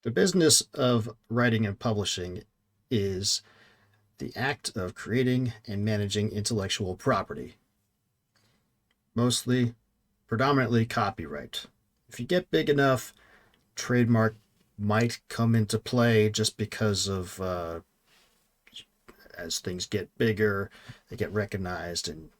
The business of writing and publishing is the act of creating and managing intellectual property, mostly, predominantly copyright. If you get big enough, trademark might come into play just because of as things get bigger, they get recognized, and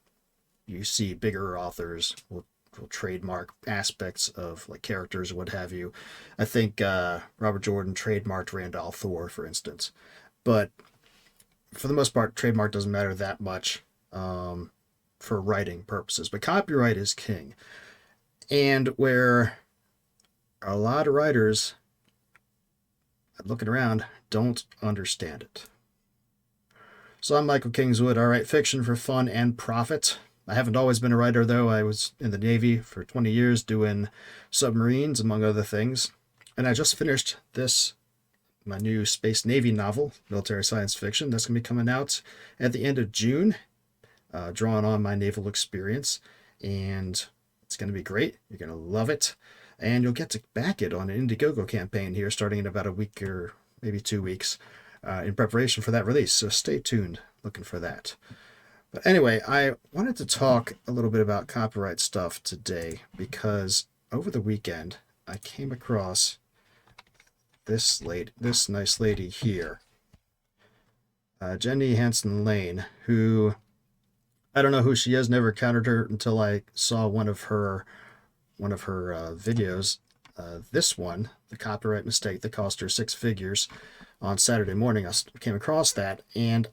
you see bigger authors will trademark aspects of like characters or what have you. I think Robert Jordan trademarked Randall Thor, for instance. But for the most part, trademark doesn't matter that much for writing purposes. But copyright is king. And where a lot of writers, looking around, don't understand it. So I'm Michael Kingswood. I write fiction for fun and profit. I haven't always been a writer, though. I was in the Navy for 20 years doing submarines, among other things. And I just finished my new Space Navy novel, military science fiction. That's going to be coming out at the end of June, drawing on my naval experience. And it's going to be great. You're going to love it. And you'll get to back it on an Indiegogo campaign here starting in about a week or maybe 2 weeks in preparation for that release. So stay tuned, looking for that. But anyway, I wanted to talk a little bit about copyright stuff today because over the weekend I came across this nice lady here, Jenny Hansen Lane, who I don't know who she is. Never encountered her until I saw one of her videos. This one, the copyright mistake that cost her six figures, on Saturday morning. I came across that, and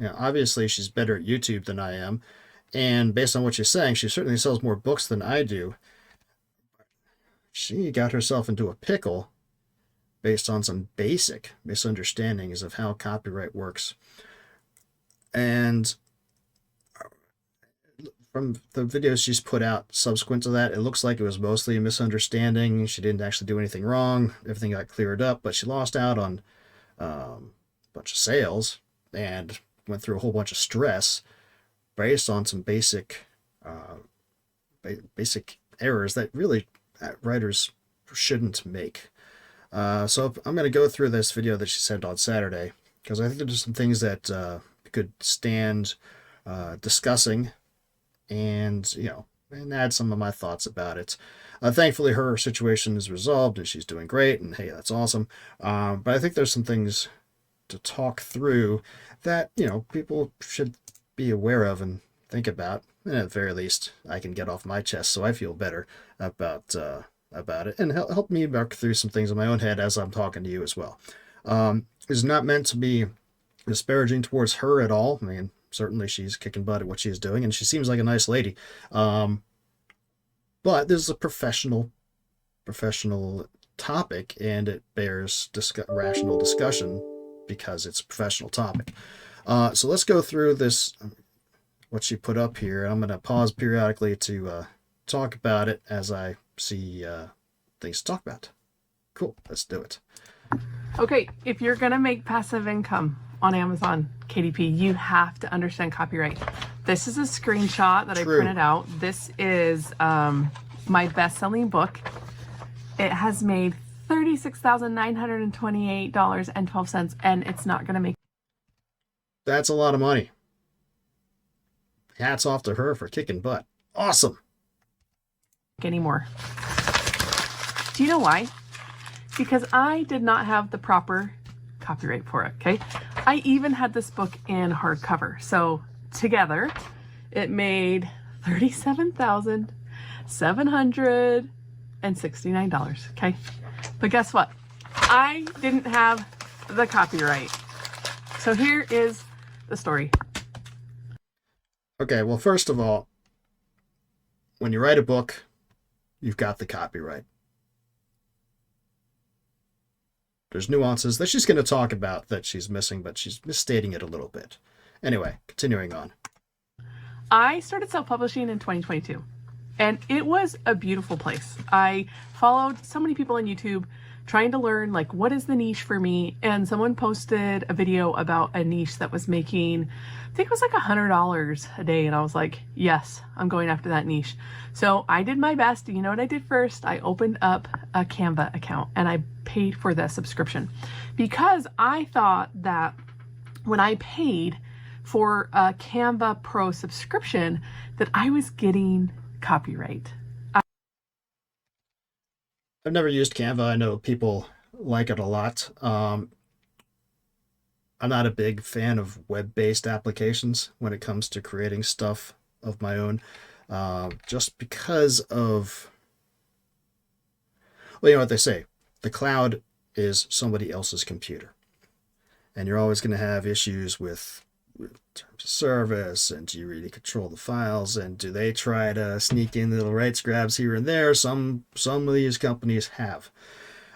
obviously she's better at YouTube than I am, and based on what she's saying, she certainly sells more books than I do. She got herself into a pickle based on some basic misunderstandings of how copyright works. And from the videos she's put out subsequent to that, it looks like it was mostly a misunderstanding. She didn't actually do anything wrong. Everything got cleared up, but she lost out on a bunch of sales and went through a whole bunch of stress based on some basic errors that really writers shouldn't make. So I'm going to go through this video that she sent on Saturday because I think there's some things that could stand discussing and add some of my thoughts about it. Thankfully, her situation is resolved and she's doing great, and hey, that's awesome. But I think there's some things to talk through that people should be aware of and think about. And at the very least, I can get off my chest so I feel better about it and help me work through some things in my own head as I'm talking to you as well. It's not meant to be disparaging towards her at all. I mean, certainly she's kicking butt at what she's doing, and she seems like a nice lady. But this is a professional topic, and it bears rational discussion because it's a professional topic. So let's go through this, what she put up here. I'm going to pause periodically to talk about it as I see things to talk about. Cool, let's do it. Okay, if you're going to make passive income on Amazon, KDP, you have to understand copyright. This is a screenshot that I printed out. This is my best-selling book. It has made $36,928.12, and it's not going to make... That's a lot of money. Hats off to her for kicking butt. Awesome. Anymore. Do you know why? Because I did not have the proper copyright for it, okay? I even had this book in hardcover. So together, it made $37,769, okay? But guess what? I didn't have the copyright. So here is the story. Okay, well, first of all, when you write a book, you've got the copyright. There's nuances that she's going to talk about that she's missing, but she's misstating it a little bit. Anyway, continuing on. I started self-publishing in 2022, and it was a beautiful place. I followed so many people on YouTube trying to learn like what is the niche for me. And someone posted a video about a niche that was making, I think it was like $100 a day. And I was like, yes, I'm going after that niche. So I did my best. You know what I did first? I opened up a Canva account and I paid for the subscription because I thought that when I paid for a Canva Pro subscription that I was getting copyright. I've never used Canva. I know people like it a lot. I'm not a big fan of web-based applications when it comes to creating stuff of my own, just because of, well, you know what they say, the cloud is somebody else's computer, and you're always going to have issues with terms of service, and do you really control the files, and do they try to sneak in little rights grabs here and there? Some of these companies have.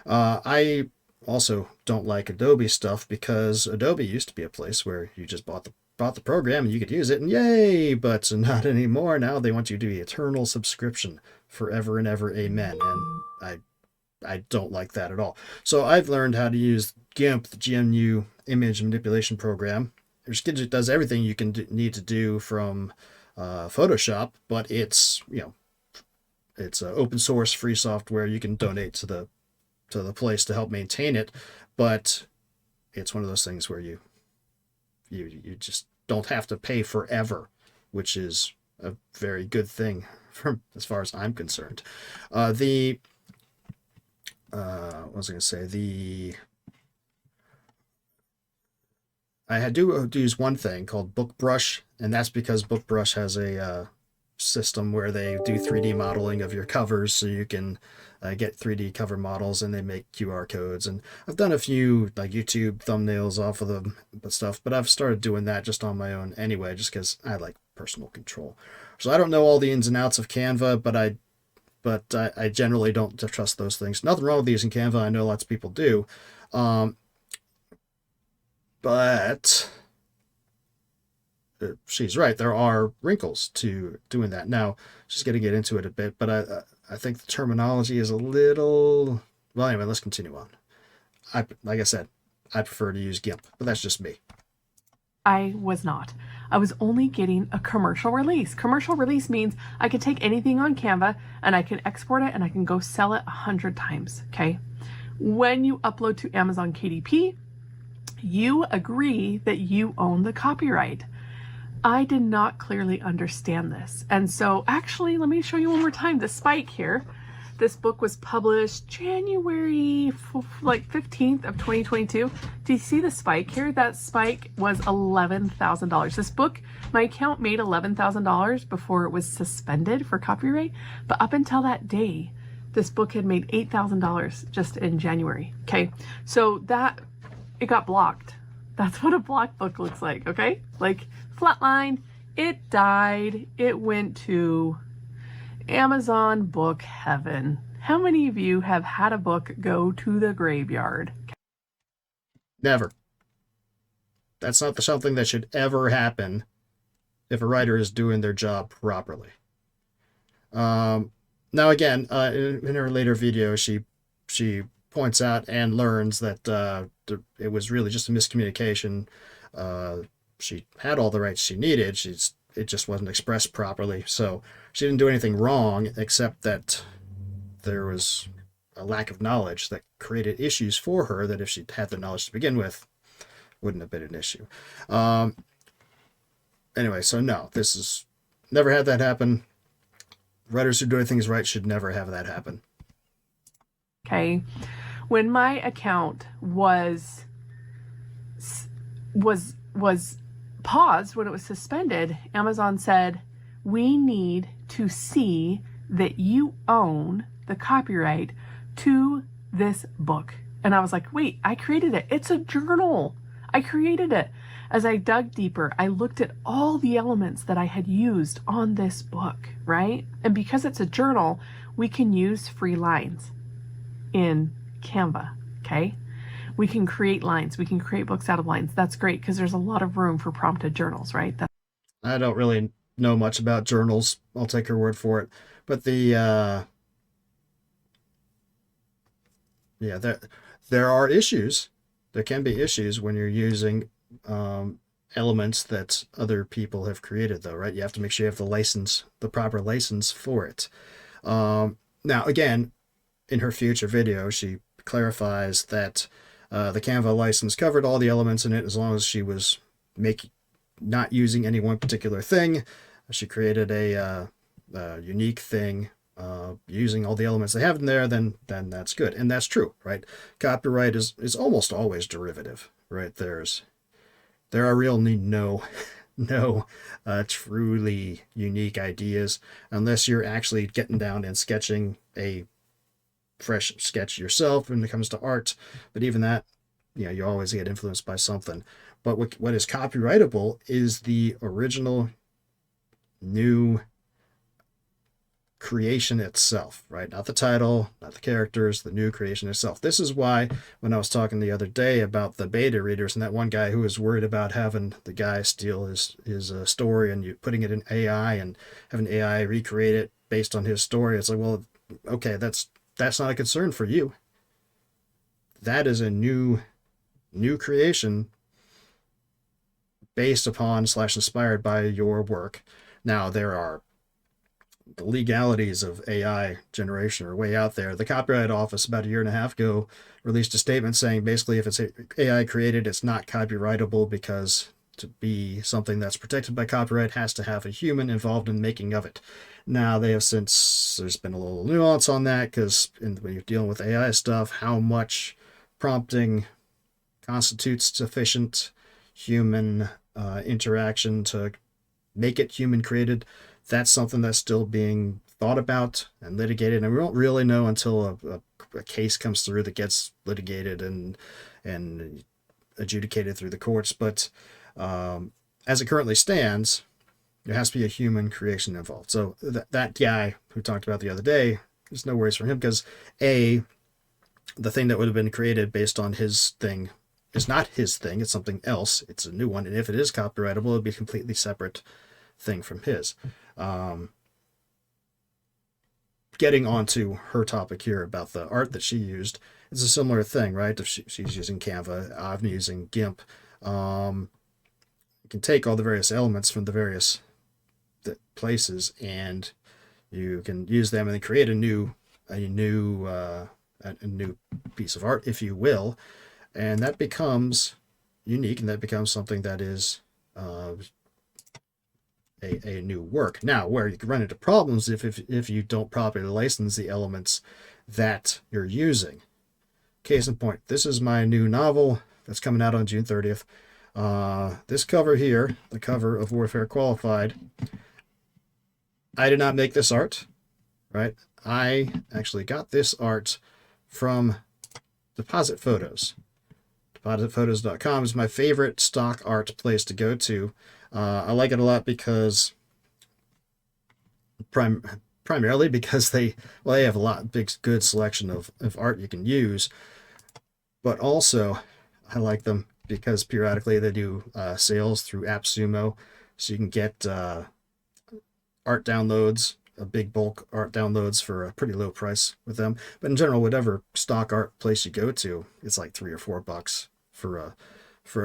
I also don't like Adobe stuff because Adobe used to be a place where you just bought the program and you could use it and yay, but not anymore. Now they want you to do the eternal subscription forever and ever, amen. And I don't like that at all. So I've learned how to use GIMP, the GNU image manipulation program. It does everything you can need to do from Photoshop, but it's open source free software. You can donate to the place to help maintain it, but it's one of those things where you just don't have to pay forever, which is a very good thing from as far as I'm concerned. What was I going to say? I do use one thing called BookBrush, and that's because BookBrush has a system where they do 3D modeling of your covers, so you can get 3D cover models, and they make QR codes. And I've done a few like YouTube thumbnails off of them, but I've started doing that just on my own anyway, just because I like personal control. So I don't know all the ins and outs of Canva, but I generally don't trust those things. Nothing wrong with using Canva. I know lots of people do. But she's right. There are wrinkles to doing that. Now, she's going to get into it a bit, but I think the terminology is a little... Well, anyway, let's continue on. Like I said, I prefer to use GIMP, but that's just me. I was not. I was only getting a commercial release. Commercial release means I can take anything on Canva and I can export it and I can go sell it 100 times, okay? When you upload to Amazon KDP, you agree that you own the copyright. I did not clearly understand this. And so actually, let me show you one more time the spike here. This book was published January 15th of 2022. Do you see the spike here? That spike was $11,000. This book, my account made $11,000 before it was suspended for copyright. But up until that day, this book had made $8,000 just in January. Okay, so it got blocked. That's what a blocked book looks like, okay? Like flatline, it died, it went to Amazon book heaven. How many of you have had a book go to the graveyard? Never. That's not something that should ever happen if a writer is doing their job properly. Now again, in her later video, she points out and learns that it was really just a miscommunication. She had all the rights she needed. It just wasn't expressed properly. So she didn't do anything wrong, except that there was a lack of knowledge that created issues for her that if she'd had the knowledge to begin with, wouldn't have been an issue. Anyway, so no, this is never had that happen. Writers who do things right should never have that happen. Okay. When my account was paused, when it was suspended, Amazon said, we need to see that you own the copyright to this book. And I was like, wait, I created it. It's a journal. I created it. As I dug deeper, I looked at all the elements that I had used on this book, right? And because it's a journal, we can use free lines in Canva, okay? We can create lines. We can create books out of lines. That's great because there's a lot of room for prompted journals, right? I don't really know much about journals. I'll take her word for it. But the Yeah, there are issues. There can be issues when you're using elements that other people have created, though, right? You have to make sure you have the license, the proper license for it. Now, again, in her future video, she clarifies that the Canva license covered all the elements in it as long as she was making not using any one particular thing. She created a unique thing using all the elements they have in there. Then that's good, and that's true, right? Copyright is almost always derivative, right? There are really no truly unique ideas unless you're actually getting down and sketching a fresh sketch yourself when it comes to art. But even that, you always get influenced by something. But what is copyrightable is the original new creation itself, right? Not the title, not the characters, the new creation itself. This is why when I was talking the other day about the beta readers and that one guy who was worried about having the guy steal his story and you putting it in AI and having AI recreate it based on his story, it's like, well, okay, that's not a concern for you. That is a new creation based upon / inspired by your work. Now, there are the legalities of AI generation are way out there. The Copyright Office about a year and a half ago released a statement saying basically if it's AI created, it's not copyrightable because to be something that's protected by copyright has to have a human involved in making of it. Now they have since, there's been a little nuance on that because when you're dealing with AI stuff, how much prompting constitutes sufficient human interaction to make it human created. That's something that's still being thought about and litigated, and we won't really know until a case comes through that gets litigated and adjudicated through the courts. But as it currently stands, there has to be a human creation involved. So that guy who talked about the other day, there's no worries for him because the thing that would have been created based on his thing is not his thing. It's something else. It's a new one, and if it is copyrightable, it'd be a completely separate thing from his. Getting onto her topic here about the art that she used, it's a similar thing, right? If she's using Canva, I'm using GIMP. You can take all the various elements from the various places, and you can use them and then create a new piece of art, if you will, and that becomes unique, and that becomes something that is a new work. Now, where you can run into problems if you don't properly license the elements that you're using. Case in point, this is my new novel that's coming out on June 30th. This cover here, the cover of Warfare Qualified, I did not make this art, right? I actually got this art from Deposit Photos. DepositPhotos.com is my favorite stock art place to go to. I like it a lot because primarily because they have a good selection of art you can use, but also I like them because periodically they do sales through AppSumo, so you can get art downloads, a big bulk art downloads for a pretty low price with them. But in general, whatever stock art place you go to, it's like $3 or $4 for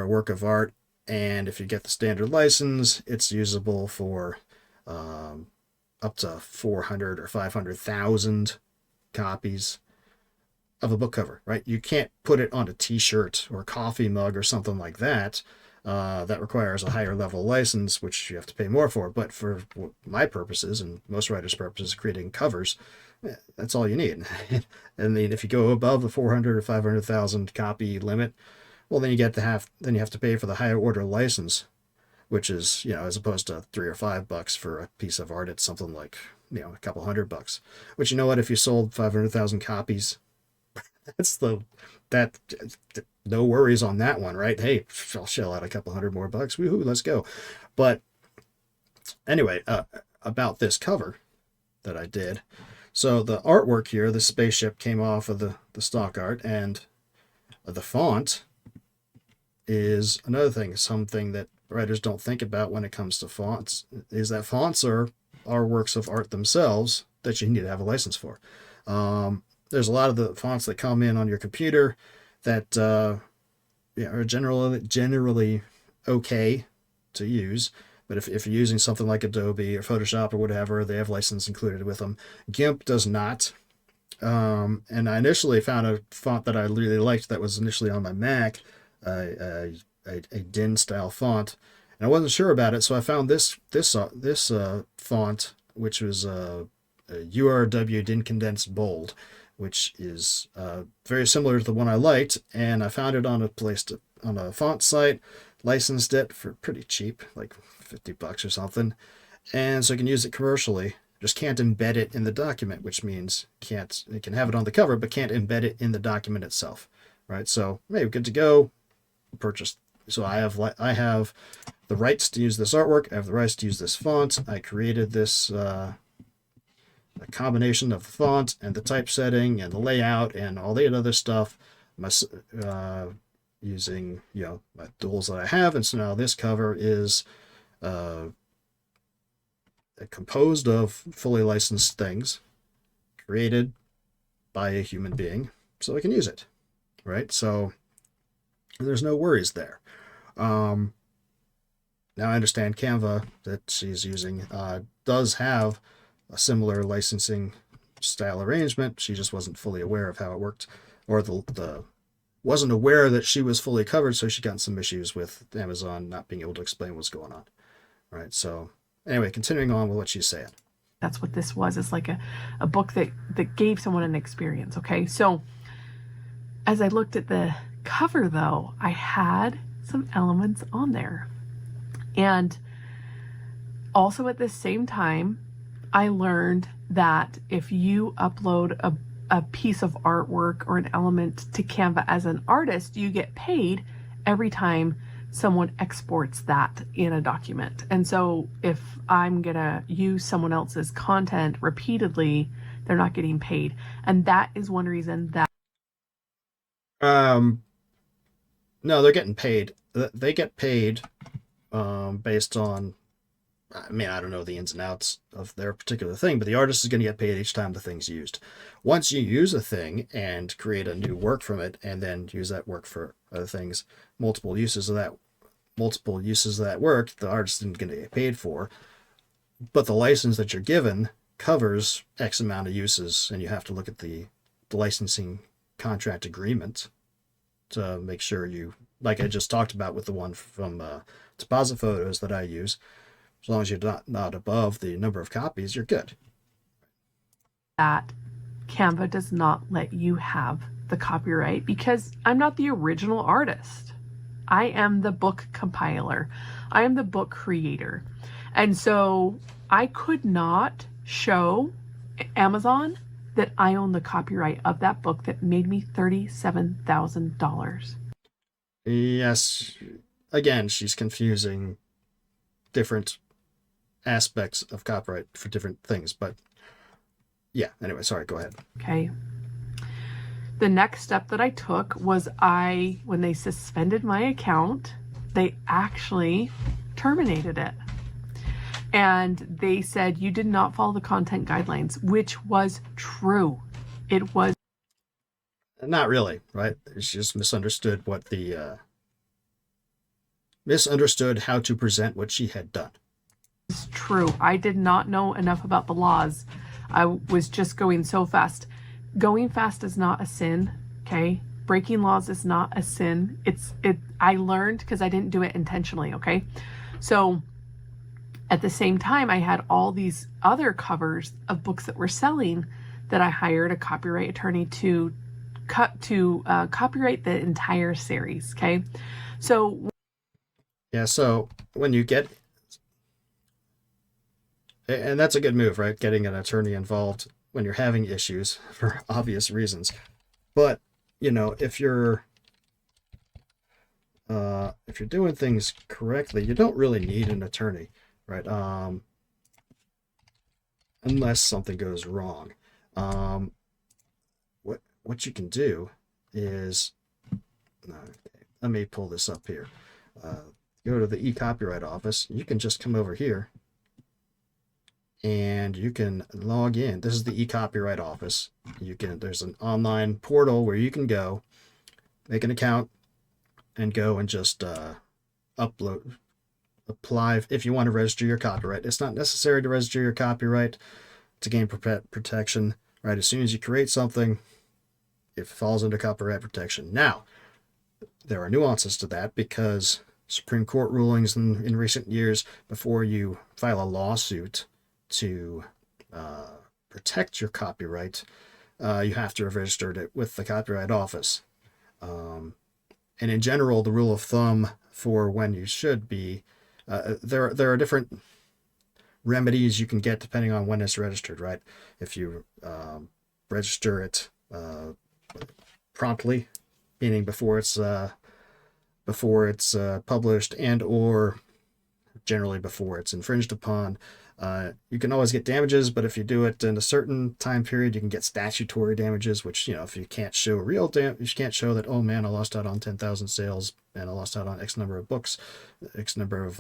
a work of art. And if you get the standard license, it's usable for up to 400 or 500,000 copies of a book cover, right? You can't put it on a t-shirt or a coffee mug or something like that. That requires a higher level license, which you have to pay more for. But for my purposes and most writers' purposes, creating covers, that's all you need. And then if you go above the 400 or 500,000 copy limit, well, then you have to pay for the higher order license, which is, as opposed to $3 or $5 for a piece of art, it's something like, a couple $100. Which, you know what, if you sold 500,000 copies, no worries on that one, right? Hey, I'll shell out a couple $100 more. Woohoo, let's go. But anyway, about this cover that I did. So the artwork here, the spaceship came off of the stock art, and the font is another thing, something that writers don't think about when it comes to fonts, is that fonts are works of art themselves that you need to have a license for. there's a lot of the fonts that come in on your computer that are generally okay to use. But if you're using something like Adobe or Photoshop or whatever, they have license included with them. GIMP does not. And I initially found a font that I really liked that was initially on my Mac, a DIN style font, and I wasn't sure about it, so I found this font, which was a URW DIN condensed bold, which is very similar to the one I liked, and I found it on on a font site, licensed it for pretty cheap, like $50 or something, and so I can use it commercially. Just can't embed it in the document, which means it can have it on the cover, but can't embed it in the document itself, right? So, hey, good to go. Purchase. So I have the rights to use this artwork. I have the rights to use this font. I created this a combination of the font and the typesetting and the layout and all the other stuff. Using my tools that I have, and so now this cover is composed of fully licensed things created by a human being, so I can use it, right? So there's no worries there. Now I understand Canva that she's using does have a similar licensing style arrangement. She just wasn't fully aware of how it worked, or the wasn't aware that she was fully covered, so she got some issues with Amazon not being able to explain what's going on, right? So anyway, continuing on with what she's saying. That's what this was. It's like a book that gave someone an experience, okay? So as I looked at the cover, though, I had some elements on there. And also at the same time, I learned that if you upload a piece of artwork or an element to Canva as an artist, you get paid every time someone exports that in a document. And so if I'm gonna use someone else's content repeatedly, they're not getting paid. And that is one reason that No, they're getting paid. They get paid based on, I mean, I don't know the ins and outs of their particular thing, but the artist is going to get paid each time the thing's used. Once you use a thing and create a new work from it, and then use that work for other things, multiple uses of that work, the artist isn't going to get paid for. But the license that you're given covers X amount of uses, and you have to look at the licensing contract agreement to make sure you, like I just talked about with the one from Deposit Photos that I use, as long as you're not above the number of copies, you're good. Canva does not let you have the copyright because I'm not the original artist. I am the book compiler. I am the book creator. And so I could not show Amazon that I own the copyright of that book that made me $37,000. Yes. Again, she's confusing different aspects of copyright for different things, but yeah, anyway, sorry, go ahead. Okay. The next step that I took was when they suspended my account, they actually terminated it. And they said, you did not follow the content guidelines, which was true. It was. Not really, right? She just misunderstood misunderstood how to present what she had done. It's true. I did not know enough about the laws. I was just going so fast. Going fast is not a sin, okay? Breaking laws is not a sin. I learned because I didn't do it intentionally, okay? So at the same time, I had all these other covers of books that were selling that I hired a copyright attorney to copyright the entire series, okay? So yeah, so when you get, and that's a good move, right? Getting an attorney involved when you're having issues for obvious reasons. But, if you're doing things correctly, you don't really need an attorney, right? Unless something goes wrong. What you can do is, let me pull this up here. Go to the e-copyright office. You can just come over here and you can log in. This is the e-copyright office. There's an online portal where you can go, make an account, and go and just apply if you want to register your copyright. It's not necessary to register your copyright to gain protection, right? As soon as you create something, it falls under copyright protection. Now, there are nuances to that because Supreme Court rulings in recent years, before you file a lawsuit to protect your copyright, you have to have registered it with the Copyright Office. And in general, the rule of thumb for when you should be, there are different remedies you can get depending on when it's registered, right? If you register it promptly, meaning before it's published, and or generally before it's infringed upon, you can always get damages. But if you do it in a certain time period, you can get statutory damages, which, if you can't show real damage, you can't show that, oh man, I lost out on 10,000 sales and I lost out on X number of books, X number of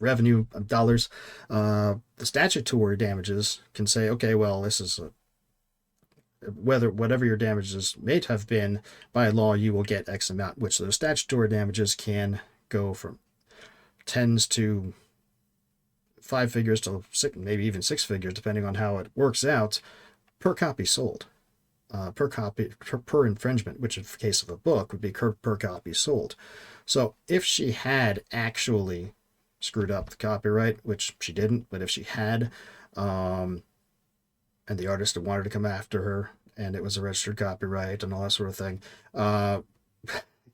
revenue dollars. The statutory damages can say, okay, well, this is whatever your damages may have been, by law you will get X amount, which those statutory damages can go from tens to 5 figures to maybe even 6 figures, depending on how it works out, per copy sold, per infringement, which in the case of a book would be per copy sold. So if she had actually screwed up the copyright, which she didn't, but if she had, and the artist had wanted to come after her, and it was a registered copyright and all that sort of thing, it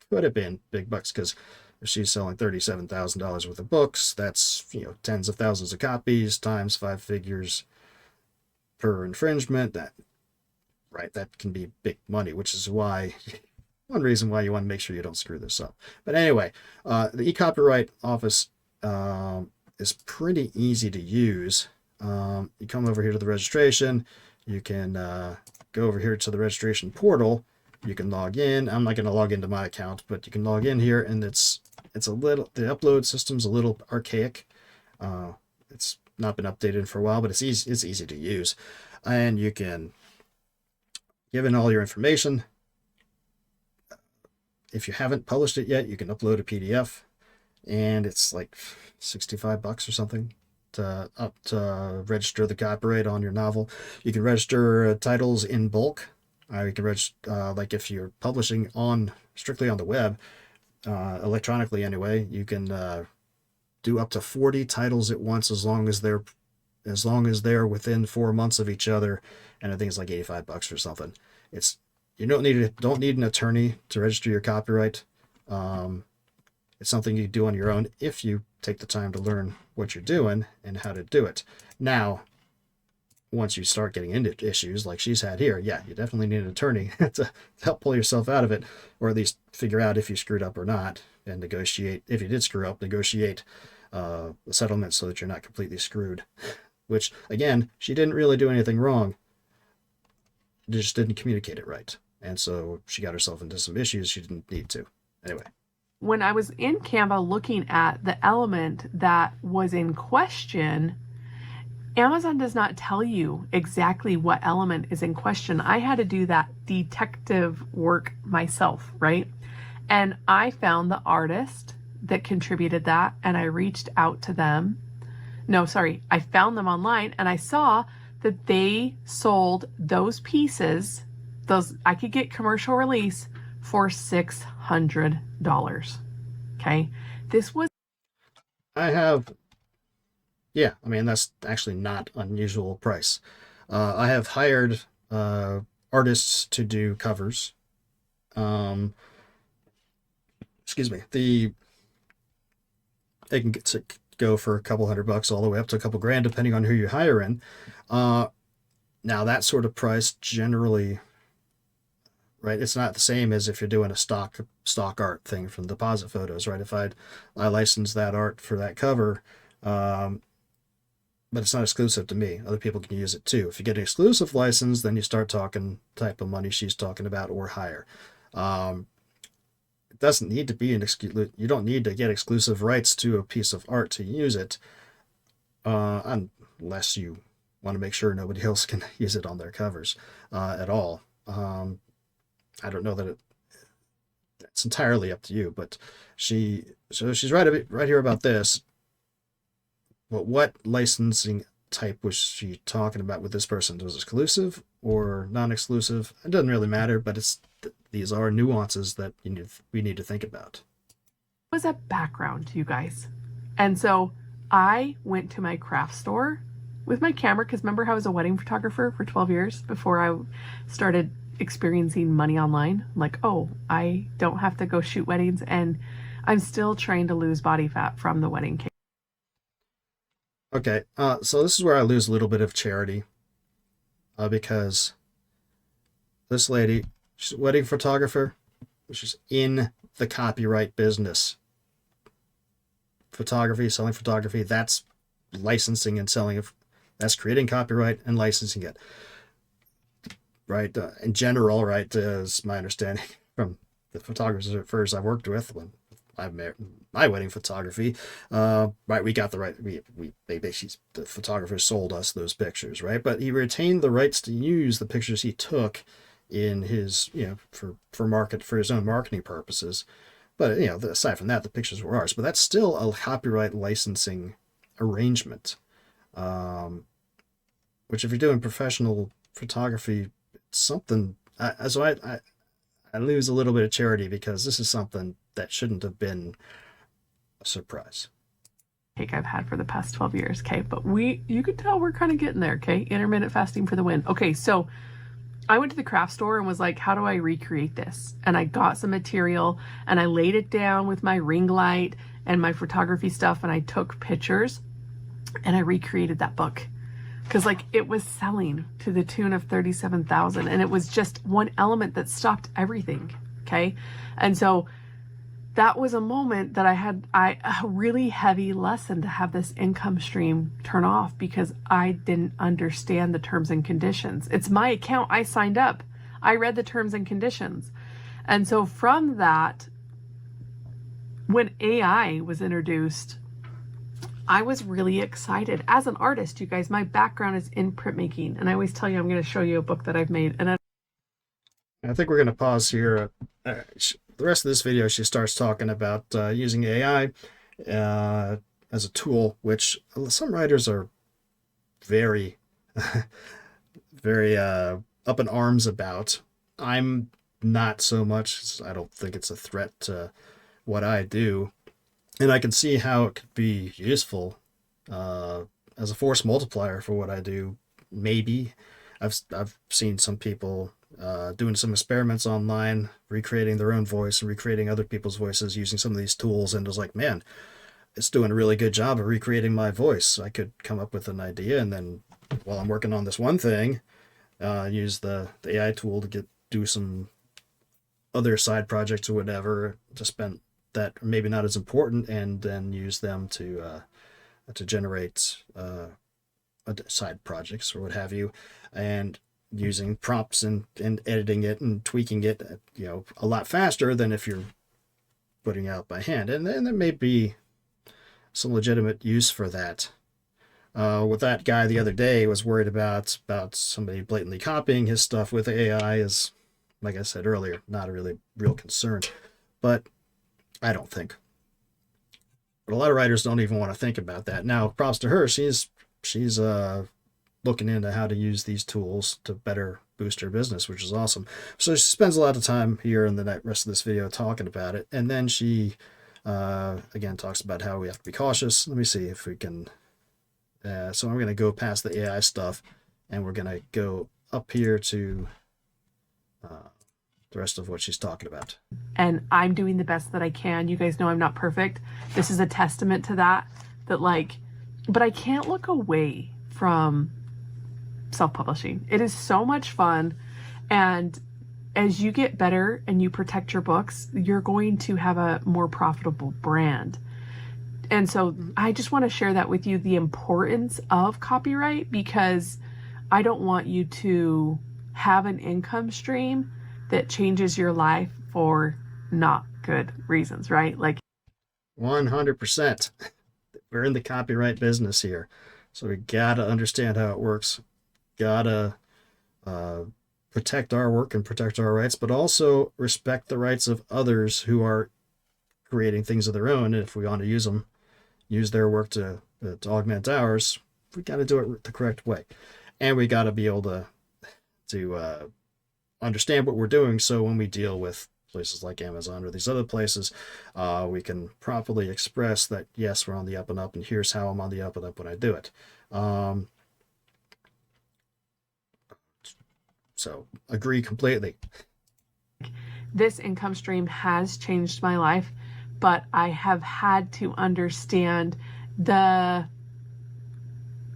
could have been big bucks, because if she's selling $37,000 worth of books, that's tens of thousands of copies times 5 figures per infringement. That can be big money, which is why one reason why you want to make sure you don't screw this up. But anyway, the e-copyright office is pretty easy to use. You come over here to the registration. You can go over here to the registration portal. You can log in. I'm not going to log into my account, but you can log in here, and the upload system's a little archaic. It's not been updated for a while, but it's easy to use, and you can give in all your information. If you haven't published it yet, you can upload a PDF, and it's like $65 or something to register the copyright on your novel. You can register titles in bulk. You can register, like if you're publishing strictly on the web, electronically anyway, you can do up to 40 titles at once, as long as they're within 4 months of each other, and I think it's like $85 or something. You don't need an attorney to register your copyright. It's something you do on your own if you take the time to learn what you're doing and how to do it. Now, once you start getting into issues like she's had here, yeah, you definitely need an attorney to help pull yourself out of it, or at least figure out if you screwed up or not, and negotiate, if you did screw up, negotiate a settlement so that you're not completely screwed. Which, again, she didn't really do anything wrong. Just didn't communicate it right. And so she got herself into some issues she didn't need to. Anyway. When I was in Canva looking at the element that was in question, Amazon does not tell you exactly what element is in question. I had to do that detective work myself, right? And I found the artist that contributed that, and I reached out to them. No, sorry, I found them online, and I saw that they sold those pieces, I could get commercial release for $600. Okay. Yeah, I mean, that's actually not unusual price. I have hired artists to do covers. Excuse me. They can go for a couple $100 all the way up to a couple grand, depending on who you hire in. Now, that sort of price generally, right, it's not the same as if you're doing a stock art thing from Deposit Photos, right? If I license that art for that cover, but it's not exclusive to me. Other people can use it too. If you get an exclusive license, then you start talking type of money she's talking about, or higher. doesn't need to be an exclusive. You don't need to get exclusive rights to a piece of art to use it, unless you want to make sure nobody else can use it on their covers at all. I don't know that it's entirely up to you, but she's right here about this. But what licensing type was she talking about with this person? Was it exclusive or non-exclusive? It doesn't really matter, but these are nuances that we need to think about. It was a background, you guys. And so I went to my craft store with my camera, because remember how I was a wedding photographer for 12 years before I started experiencing money online? I'm like, oh, I don't have to go shoot weddings, and I'm still trying to lose body fat from the wedding cake. Okay, so this is where I lose a little bit of charity, because this lady, she's a wedding photographer, she's in the copyright business. Photography, selling photography, that's licensing and selling of, that's creating copyright and licensing it. Right, in general, right, is my understanding from the photographers I've worked with when I've made my wedding photography, right, we got the right, they basically, the photographers sold us those pictures, right, but he retained the rights to use the pictures he took in his, for his own marketing purposes. But, aside from that, the pictures were ours, but that's still a copyright licensing arrangement, which if you're doing professional photography, something, I lose a little bit of charity, because this is something that shouldn't have been a surprise. Cake I've had for the past 12 years, okay? But you could tell we're kind of getting there, okay? Intermittent fasting for the win. Okay, so I went to the craft store and was like, how do I recreate this? And I got some material and I laid it down with my ring light and my photography stuff, and I took pictures and I recreated that book. Because it was selling to the tune of 37,000, and it was just one element that stopped everything. Okay. And so that was a moment that I had a really heavy lesson to have this income stream turn off, because I didn't understand the terms and conditions. It's my account. I signed up. I read the terms and conditions. And so from that, when AI was introduced, I was really excited. As an artist, you guys, my background is in printmaking, and I always tell you I'm going to show you a book that I've made. And I think we're going to pause here. The rest of this video, she starts talking about using AI as a tool, which some writers are very, very up in arms about. I'm not so much. I don't think it's a threat to what I do. And I can see how it could be useful as a force multiplier for what I do. Maybe I've seen some people doing some experiments online, recreating their own voice and recreating other people's voices using some of these tools, and it was like, man, it's doing a really good job of recreating my voice. I could come up with an idea, and then while I'm working on this one thing, use the AI tool to do some other side projects or whatever, to spend that maybe not as important, and then use them to generate side projects or what have you, and using prompts and editing it and tweaking it, a lot faster than if you're putting out by hand. And then there may be some legitimate use for that. With that guy the other day was worried about somebody blatantly copying his stuff with AI is, like I said earlier, not a really real concern. But I don't think. But a lot of writers don't even want to think about that. Now, props to her. She's looking into how to use these tools to better boost her business, which is awesome. So she spends a lot of time here in the rest of this video talking about it. And then she, again, talks about how we have to be cautious. Let me see if we can. So I'm going to go past the AI stuff, and we're going to go up here to the rest of what she's talking about. And I'm doing the best that I can. You guys know I'm not perfect. This is a testament to that, but I can't look away from self-publishing. It is so much fun. And as you get better and you protect your books, you're going to have a more profitable brand. And so I just want to share that with you, the importance of copyright, because I don't want you to have an income stream that changes your life for not good reasons, right? Like 100%. We're in the copyright business here. So we gotta understand how it works. Gotta uh, protect our work and protect our rights, but also respect the rights of others who are creating things of their own. And if we want to use them, use their work to augment ours, we got to do it the correct way. And we got to be able to understand what we're doing. So when we deal with places like Amazon or these other places, we can properly express that, yes, we're on the up and up, and here's how I'm on the up and up when I do it. So agree completely. this income stream has changed my life, but I have had to understand the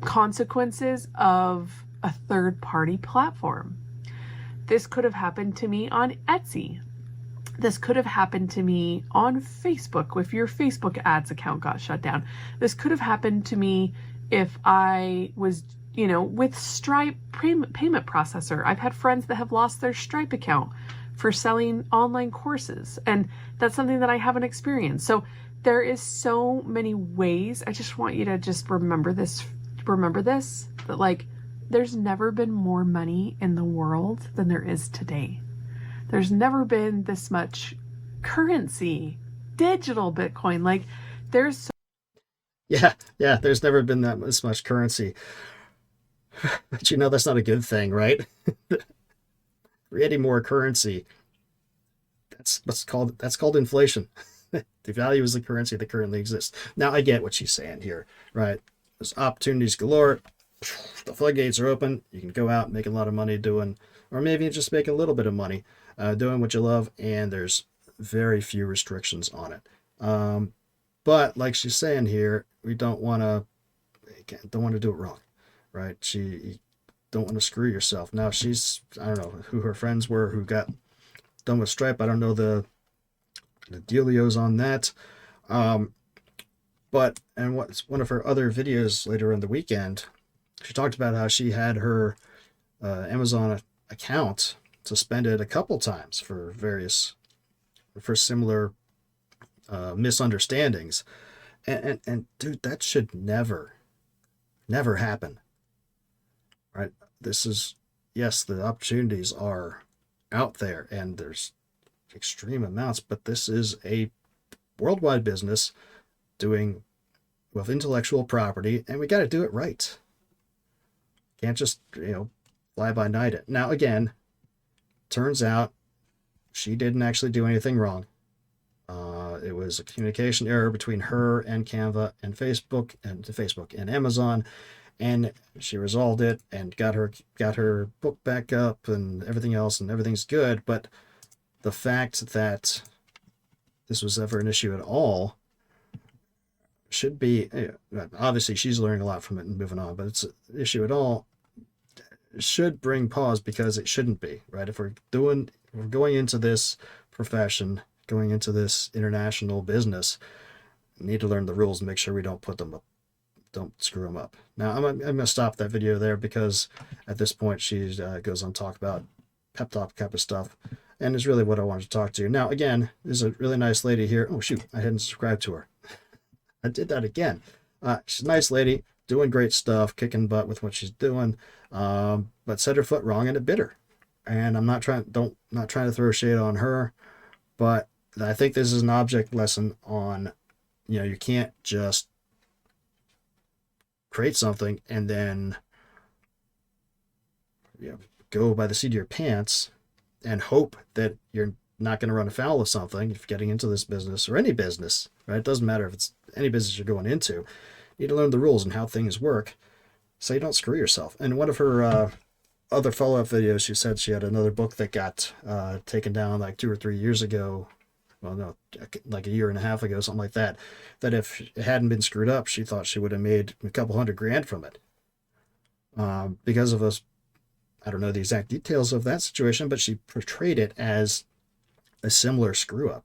consequences of a third-party platform. This could have happened to me on Etsy. This could have happened to me on Facebook if your Facebook ads account got shut down. This could have happened to me if I was, with Stripe payment processor. I've had friends that have lost their Stripe account for selling online courses, and that's something that I haven't experienced. So there is so many ways. I just want you to just remember this, that like there's never been more money in the world than there is today. There's never been this much currency, digital Bitcoin. Like there's Yeah, there's never been this much currency. But that's not a good thing, right? Creating more currency. That's called inflation. The value is the currency that currently exists. Now I get what she's saying here, right? There's opportunities galore. The floodgates are open. You can go out and make a lot of money doing, or maybe just make a little bit of money doing what you love, and there's very few restrictions on it. But like she's saying here, we don't want to do it wrong, right? You don't want to screw yourself. Now I don't know who her friends were who got done with Stripe. I don't know the dealios on that. But what's one of her other videos later in the weekend, she talked about how she had her Amazon account suspended a couple times for similar misunderstandings. And dude, that should never happen, right? Yes, the opportunities are out there and there's extreme amounts, but this is a worldwide business doing with intellectual property, and we got to do it right. Can't just, fly by night it. Now, again, turns out she didn't actually do anything wrong. It was a communication error between her and Canva and Facebook and Amazon, and she resolved it and got her book back up and everything else, and everything's good. But the fact that this was ever an issue at all should be, obviously she's learning a lot from it and moving on, but it's an issue at all should bring pause, because it shouldn't be, right? If we're going into this profession, going into this international business, we need to learn the rules and make sure we don't screw them up. Now I'm going to stop that video there, because at this point she goes on to talk about pep talk type of stuff, and is really what I wanted to talk to. Now again, there's a really nice lady here. Oh shoot, I hadn't subscribed to her. I did that again. She's a nice lady, doing great stuff, kicking butt with what she's doing, but set her foot wrong and it bit her. And I'm not trying to throw shade on her, but I think this is an object lesson on, you can't just create something and then go by the seat of your pants and hope that you're not going to run afoul of something if getting into this business, or any business, right? It doesn't matter if it's any business you're going into. You need to learn the rules and how things work so you don't screw yourself. And one of her other follow-up videos, she said she had another book that got taken down like 2 or 3 years ago. Well, no, like a year and a half ago, something like that. That if it hadn't been screwed up, she thought she would have made a couple $100,000 from it. Because of us, I don't know the exact details of that situation, but she portrayed it as a similar screw up.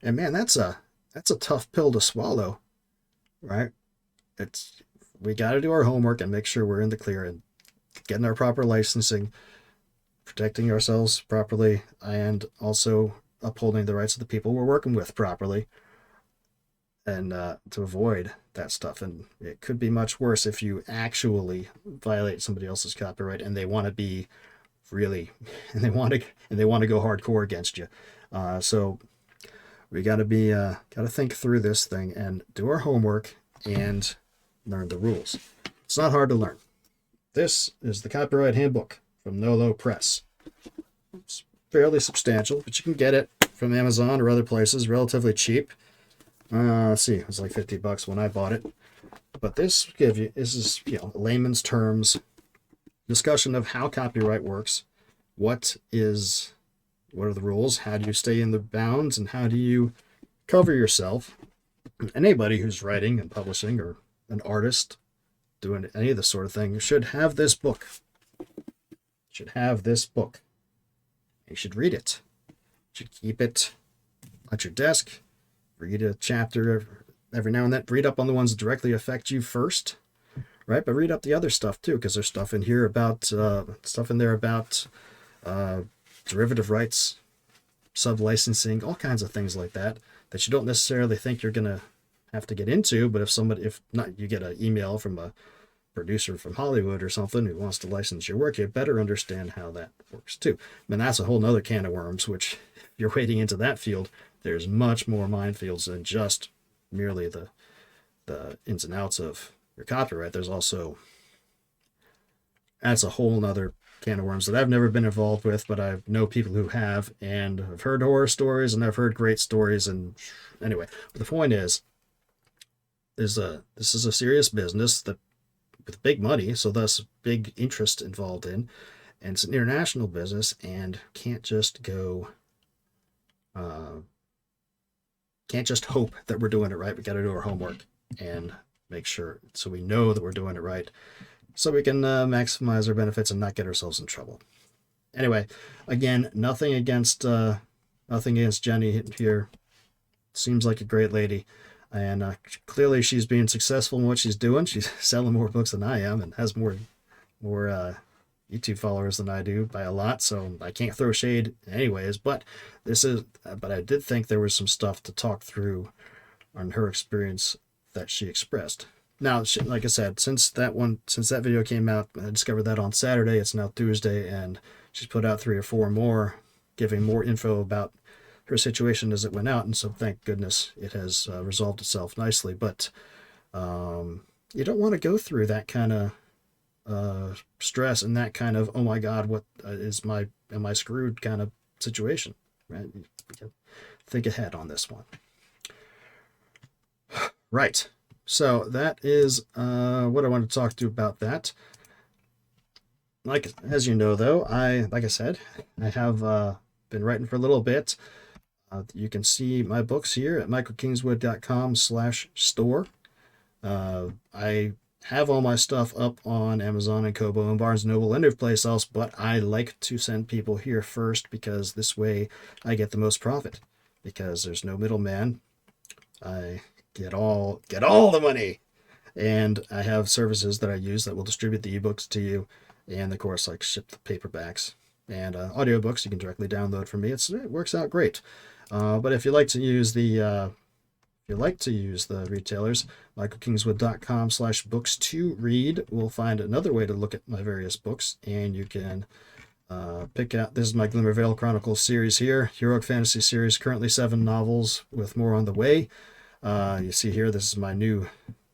And man, that's a tough pill to swallow, right? We got to do our homework and make sure we're in the clear and getting our proper licensing, protecting ourselves properly, and also upholding the rights of the people we're working with properly, and to avoid that stuff. And it could be much worse if you actually violate somebody else's copyright and they want to be really, and they want to go hardcore against you. So we got to think through this thing and do our homework and learn the rules. It's not hard to learn. This is the Copyright Handbook from Nolo Press. It's fairly substantial, but you can get it from Amazon or other places relatively cheap. Let's see, it was like $50 when I bought it. But this is layman's terms discussion of how copyright works. What are the rules? How do you stay in the bounds, and how do you cover yourself? Anybody who's writing and publishing, or an artist doing any of this sort of thing, should have this book. You should read it. You should keep it at your desk. Read a chapter every now and then. Read up on the ones that directly affect you first, right? But read up the other stuff too, because there's stuff in here about derivative rights, sub-licensing, all kinds of things like that you don't necessarily think you're gonna have to get into. But if not, you get an email from a producer from Hollywood or something who wants to license your work, you better understand how that works too. I mean, that's a whole nother can of worms, which if you're wading into that field, there's much more minefields than just merely the ins and outs of your copyright. That's a whole nother can of worms that I've never been involved with, but I know people who have, and I've heard horror stories and I've heard great stories. And anyway, the point is this is a serious business that with big money, so thus big interest involved in, and it's an international business, and can't just hope that we're doing it right. We got to do our homework and make sure, so we know that we're doing it right, so we can maximize our benefits and not get ourselves in trouble. Anyway, again, nothing against Jenny here. Seems like a great lady. And clearly she's being successful in what she's doing. She's selling more books than I am and has more YouTube followers than I do by a lot. So I can't throw shade anyways. But I did think there was some stuff to talk through on her experience that she expressed. Now, like I said, since that video came out, I discovered that on Saturday. It's now Tuesday, and she's put out 3 or 4 more, giving more info about her situation as it went out, and so thank goodness it has resolved itself nicely. But you don't want to go through that kind of stress and that kind of, oh my God, what am I screwed kind of situation, right? You think ahead on this one. Right. So that is what I want to talk to you about that. As you know, though, like I said, I have been writing for a little bit. You can see my books here at michaelkingswood.com/store. I have all my stuff up on Amazon and Kobo and Barnes & Noble and every place else, but I like to send people here first because this way I get the most profit, because there's no middleman. I get all the money, and I have services that I use that will distribute the ebooks to you, and of course, like, ship the paperbacks and audiobooks you can directly download from me. It works out great. But if you like to use the retailers, michaelkingswood.com/books-to-read will find another way to look at my various books, and you can pick out. This is my Glimmervale Chronicles series here, heroic fantasy series, currently 7 novels with more on the way. You see here, this is my new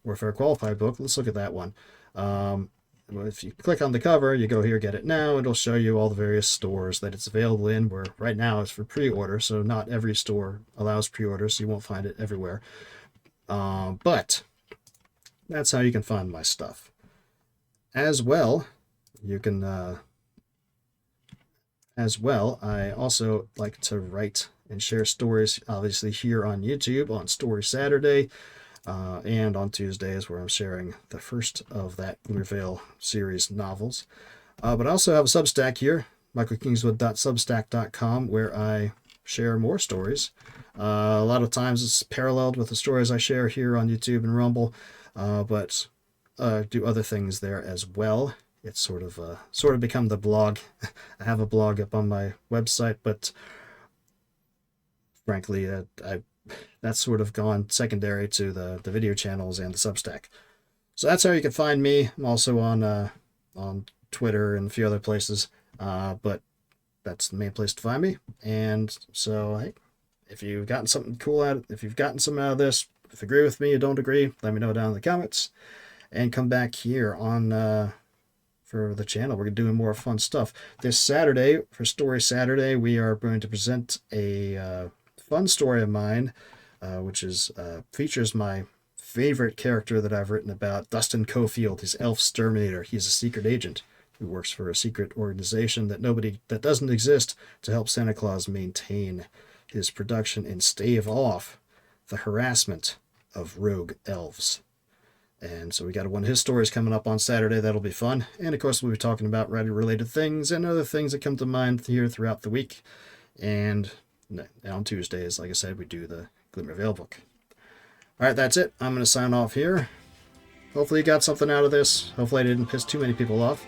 Warfare Qualified book. Let's look at that one. If you click on the cover, you go here, get it now, it'll show you all the various stores that it's available in, where right now it's for pre-order, so not every store allows pre-order, so you won't find it everywhere. But that's how you can find my stuff. As well, I also like to write and share stories, obviously here on YouTube on Story Saturday, and on Tuesdays, where I'm sharing the first of that Glimmervale series novels. But I also have a Substack here, michaelkingswood.substack.com, where I share more stories. A lot of times it's paralleled with the stories I share here on YouTube and Rumble, but do other things there as well. It's sort of become the blog. I have a blog up on my website, but frankly, that's sort of gone secondary to the video channels and the Substack. So that's how you can find me. I'm also on Twitter and a few other places, but that's the main place to find me. And so, hey, if you've gotten something cool out, if you've gotten something out of this, if you agree with me or don't agree, let me know down in the comments. And come back here on for the channel. We're doing more fun stuff. This Saturday, for Story Saturday, we are going to present a fun story of mine, which is features my favorite character that I've written about, Dustin Cofield. He's Elf Terminator. He's a secret agent who works for a secret organization that doesn't exist to help Santa Claus maintain his production and stave off the harassment of rogue elves. And so we got one of his stories coming up on Saturday. That'll be fun. And of course, we'll be talking about writing-related things and other things that come to mind here throughout the week. And on Tuesdays, like I said, we do the Glimmer Veil book. All right, that's it. I'm going to sign off here. Hopefully you got something out of this. Hopefully I didn't piss too many people off.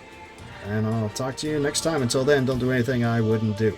And I'll talk to you next time. Until then, don't do anything I wouldn't do.